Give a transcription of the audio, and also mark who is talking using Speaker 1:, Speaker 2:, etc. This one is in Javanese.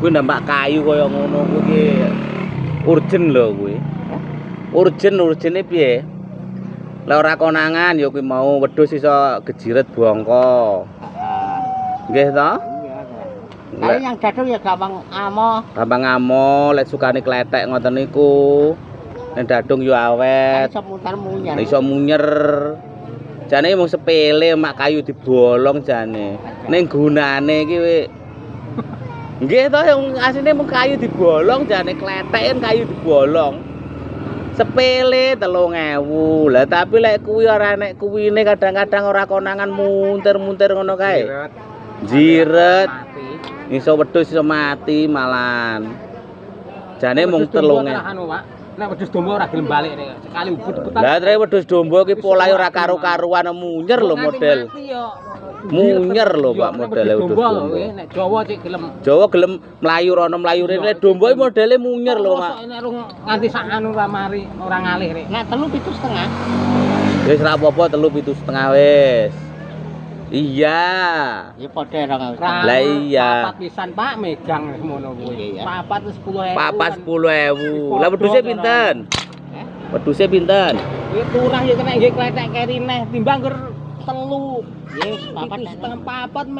Speaker 1: Kuwi ndampak kayu kaya ngono kuwi urgen lho kuwi. Urgene piye? Lah ora konangan ya kuwi mau wedhus iso gejiret bongko. Nggih to?
Speaker 2: Lah yang dadung ya gampang amo.
Speaker 1: Gampang amo, lek sukane kletek ngoten niku. Nek dadung yo awet.
Speaker 2: Iso muter-munyer.
Speaker 1: Iso munyer. Jane mung sepele mak kayu dibolong jane. Ning gunane iki nggih to yang asline mung kayu dibolong jane kletek kayu dibolong. Sepele 3.000. Lah tapi lek kuwi ora nek kuwine kadang-kadang ora konangan munter-munter ngono kae. Jiret. Iso wedhus iso mati malan. Jane mung 3.000.
Speaker 3: Nek wedhus domba ora gelem balik nek sekali ubut-ubutan.
Speaker 1: Lah tre wedhus domba ki polahe ora karo-karuan munyer lho model. Munyer lho Pak modele wedhus domba.
Speaker 3: Nek Jawa cek gelem.
Speaker 1: Jawa gelem mlayu rono mlayu rene domba iki modele munyer lho Mak.
Speaker 3: Nek nganti sak anu ora mari ora ngalih rek.
Speaker 2: Nek 3,5.
Speaker 1: Wis ra apa-apa 3,5 wis. Iya.
Speaker 2: Ya padha ra.
Speaker 1: Lah iya.
Speaker 3: Papat pisan Pak megang semono kuwi. Papat 10.000.
Speaker 1: Papat 10.000. Lah wedhuse pinten? Wedhuse pinten?
Speaker 3: Iki turah ya kena nggih kletek keri neh timbang ger 3.
Speaker 2: Yes, papat
Speaker 3: setengah papat